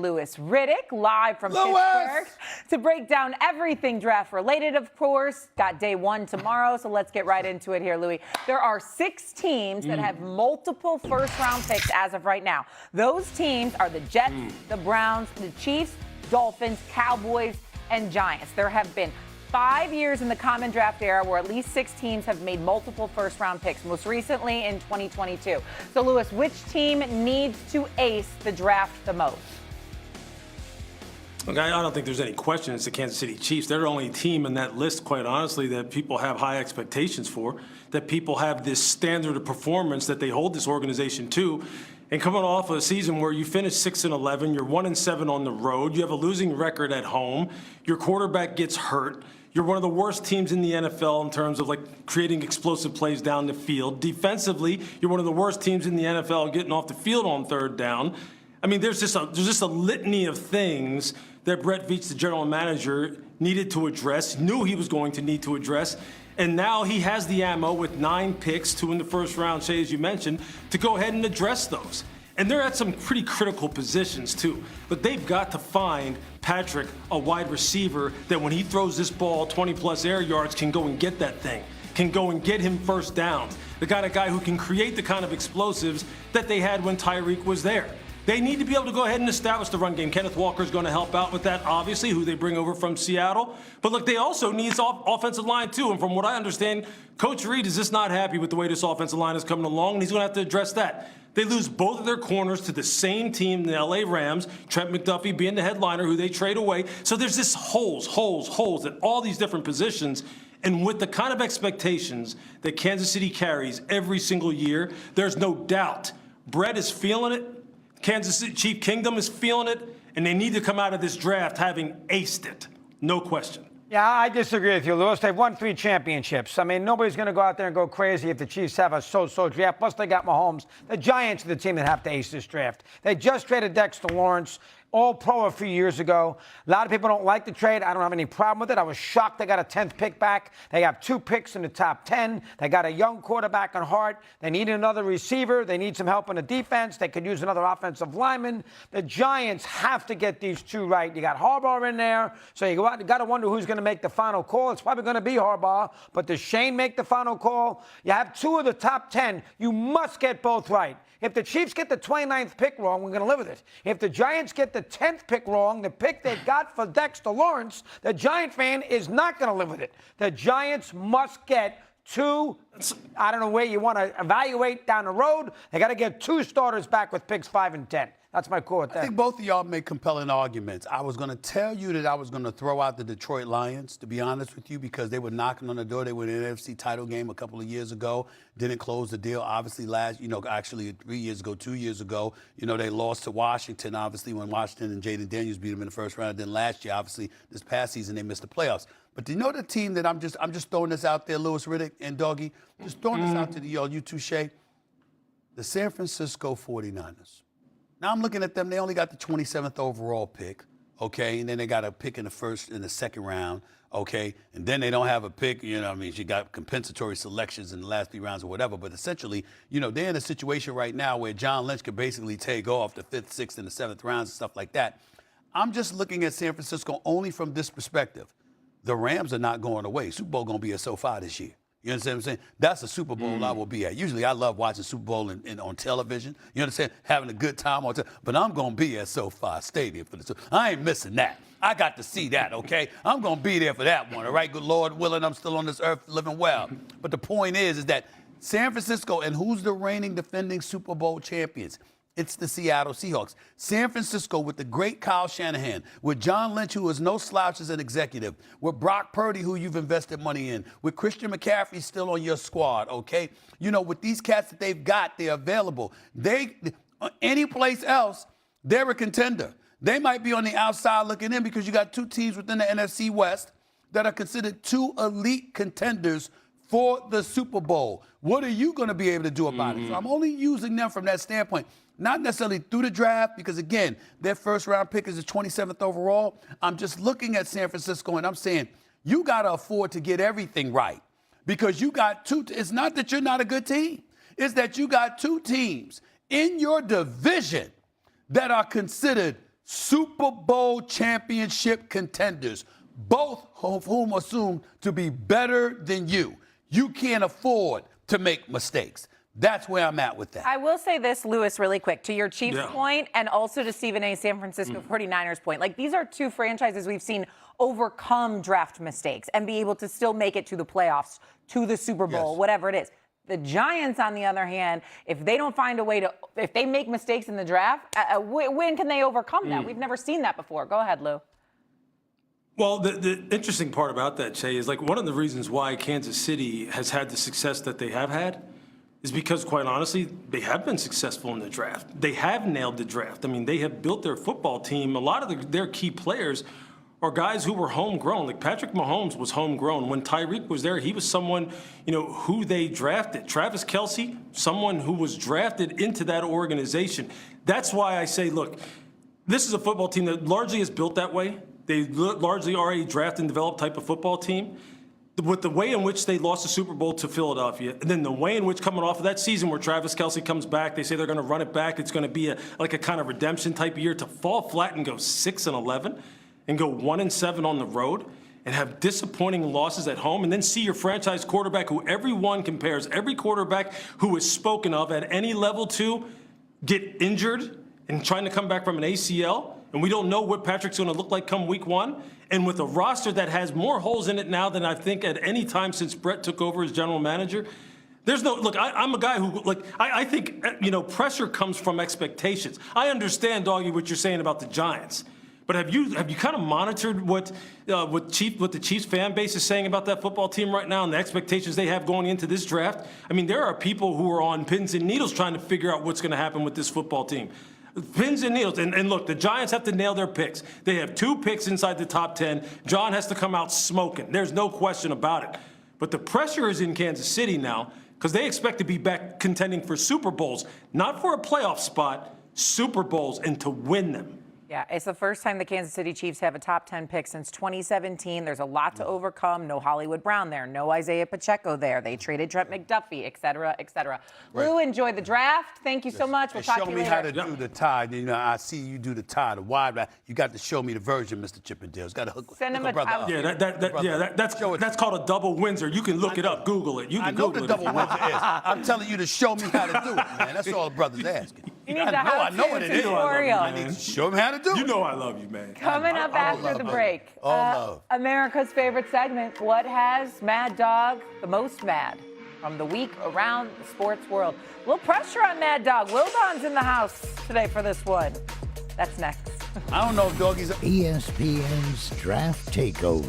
Louis Riddick, live from Pittsburgh, to break down everything draft-related, of course. Got day one tomorrow, so let's get right into it here, Louis. There are 6 teams that have multiple first-round picks as of right now. Those teams are the Jets, the Browns, the Chiefs, Dolphins, Cowboys, and Giants. There have been 5 years in the common draft era where at least 6 teams have made multiple first-round picks, most recently in 2022. So, Louis, which team needs to ace the draft the most? Look, I don't think there's any question it's the Kansas City Chiefs. They're the only team in that list, quite honestly, that people have high expectations for, that people have this standard of performance that they hold this organization to. And coming off a season where you finished 6-11, you're 1-7 on the road, you have a losing record at home, your quarterback gets hurt, you're one of the worst teams in the NFL in terms of creating explosive plays down the field. Defensively, you're one of the worst teams in the NFL getting off the field on third down. I mean, there's just a litany of things that Brett Veach, the general manager, needed to address, knew he was going to need to address. And now he has the ammo with 9 picks, 2 in the first round, Shay, as you mentioned, to go ahead and address those. And they're at some pretty critical positions, too. But they've got to find Patrick, a wide receiver, that when he throws this ball 20-plus air yards can go and get that thing, can go and get him first downs. The kind of guy who can create the kind of explosives that they had when Tyreek was there. They need to be able to go ahead and establish the run game. Kenneth Walker is going to help out with that, obviously, who they bring over from Seattle. But look, they also need offensive line, too. And from what I understand, Coach Reid is just not happy with the way this offensive line is coming along, and he's going to have to address that. They lose both of their corners to the same team, the LA Rams, Trent McDuffie being the headliner who they trade away. So there's just holes at all these different positions. And with the kind of expectations that Kansas City carries every single year, there's no doubt Brett is feeling it. Kansas City Chief Kingdom is feeling it, and they need to come out of this draft having aced it. No question. Yeah, I disagree with you, Louis. They've won 3 championships. I mean, nobody's going to go out there and go crazy if the Chiefs have a so-so draft. Plus, they got Mahomes. The Giants are the team that have to ace this draft. They just traded Dexter Lawrence, All-Pro a few years ago. A lot of people don't like the trade. I don't have any problem with it. I was shocked they got a 10th pick back. They have 2 picks in the top 10. They got a young quarterback on Hart. They need another receiver. They need some help in the defense. They could use another offensive lineman. The Giants have to get these 2 right. You got Harbaugh in there, so you got to wonder who's going to make the final call. It's probably going to be Harbaugh, but does Shane make the final call? You have 2 of the top 10. You must get both right. If the Chiefs get the 29th pick wrong, we're going to live with it. If the Giants get the 10th pick wrong, the pick they got for Dexter Lawrence, the Giant fan is not going to live with it. The Giants must get 2, I don't know where you want to evaluate down the road. They got to get 2 starters back with picks 5 and 10. That's my core with that. I think both of y'all make compelling arguments. I was going to tell you that I was going to throw out the Detroit Lions, to be honest with you, because they were knocking on the door. They were in an NFC title game a couple of years ago. Didn't close the deal. Obviously, actually 3 years ago, 2 years ago, they lost to Washington, obviously, when Washington and Jaden Daniels beat them in the first round. Then last year, obviously, this past season, they missed the playoffs. But do you know the team that I'm just throwing this out there, Louis Riddick and Doggy? Just throwing this out to you two, Shay. The San Francisco 49ers. Now I'm looking at them. They only got the 27th overall pick, okay? And then they got a pick in the first and the second round, okay? And then they don't have a pick, you got compensatory selections in the last 3 rounds or whatever. But essentially, they're in a situation right now where John Lynch could basically take off the 5th, 6th, and the 7th rounds and stuff like that. I'm just looking at San Francisco only from this perspective. The Rams are not going away. Super Bowl going to be at SoFi this year. You understand what I'm saying? That's a Super Bowl I will be at. Usually I love watching Super Bowl on television. You understand? Having a good time on television. But I'm going to be at SoFi Stadium for the I ain't missing that. I got to see that, okay? I'm going to be there for that one, all right? Good Lord willing, I'm still on this earth living well. But the point is that San Francisco, and who's the reigning defending Super Bowl champions? It's the Seattle Seahawks. San Francisco with the great Kyle Shanahan, with John Lynch, who is no slouch as an executive, with Brock Purdy, who you've invested money in, with Christian McCaffrey still on your squad, okay? With these cats that they've got, they're available. Any place else, they're a contender. They might be on the outside looking in because you got 2 teams within the NFC West that are considered 2 elite contenders for the Super Bowl. What are you going to be able to do about it? So I'm only using them from that standpoint. Not necessarily through the draft, because, again, their first-round pick is the 27th overall. I'm just looking at San Francisco, and I'm saying, you got to afford to get everything right. Because you got 2 – it's not that you're not a good team. It's that you got 2 teams in your division that are considered Super Bowl championship contenders, both of whom assumed to be better than you. You can't afford to make mistakes. That's where I'm at with that. I will say this, Lewis, really quick, to your Chiefs Yeah. point and also to Stephen A. San Francisco 49ers point. Like, these are two franchises we've seen overcome draft mistakes and be able to still make it to the playoffs, to the Super Bowl, Yes. whatever it is. The Giants, on the other hand, if they don't find a way to, if they make mistakes in the draft, when can they overcome that? We've never seen that before. Go ahead, Lou. Well, the interesting part about that, Che, is like one of the reasons why Kansas City has had the success that they have had is because, quite honestly, they have been successful in the draft. They have nailed the draft. I mean, they have built their football team. A lot of their key players are guys who were homegrown. Like Patrick Mahomes was homegrown. When Tyreek was there, he was someone, who they drafted. Travis Kelce, someone who was drafted into that organization. That's why I say, look, this is a football team that largely is built that way. They largely are a draft and develop type of football team. With the way in which they lost the Super Bowl to Philadelphia, and then the way in which coming off of that season where Travis Kelce comes back, they say they're going to run it back. It's going to be a kind of redemption type year, to fall flat and go 6-11 and go 1-7 on the road and have disappointing losses at home, and then see your franchise quarterback, who everyone compares, every quarterback who is spoken of at any level to, get injured and trying to come back from an ACL. And we don't know what Patrick's going to look like come week one. And with a roster that has more holes in it now than I think at any time since Brett took over as general manager, there's no, look, I'm a guy who, I think, pressure comes from expectations. I understand, Doggy, what you're saying about the Giants. But have you kind of monitored what the Chiefs fan base is saying about that football team right now and the expectations they have going into this draft? I mean, there are people who are on pins and needles trying to figure out what's going to happen with this football team. Pins and needles. And look, the Giants have to nail their picks. They have 2 picks inside the top 10. John has to come out smoking. There's no question about it. But the pressure is in Kansas City now because they expect to be back contending for Super Bowls, not for a playoff spot, Super Bowls, and to win them. Yeah, it's the first time the Kansas City Chiefs have a top 10 pick since 2017. There's a lot to overcome. No Hollywood Brown there. No Isaiah Pacheco there. They traded Trent McDuffie, et cetera, et cetera. Right. Lou, enjoy the draft. Thank you so much. We'll talk to you later. Show me how to do the tie. I see you do the tie, the wide back. You got to show me the version, Mr. Chippendale's. Got to hook Send him a a brother up. Yeah, that's called a double Windsor. You can look it up. Google it. You can I know Google the it. double Windsor is. I'm telling you to show me how to do it, man. That's all the brother's asking. You need the I know what it is. tutorial. I need to show me how to do it. You know I love you, man. Coming up after the break, All love. America's favorite segment, what has Mad Dog the most mad from the week around the sports world? A little pressure on Mad Dog. Will Don's in the house today for this one. That's next. I don't know if Doggy's... ESPN's Draft Takeover.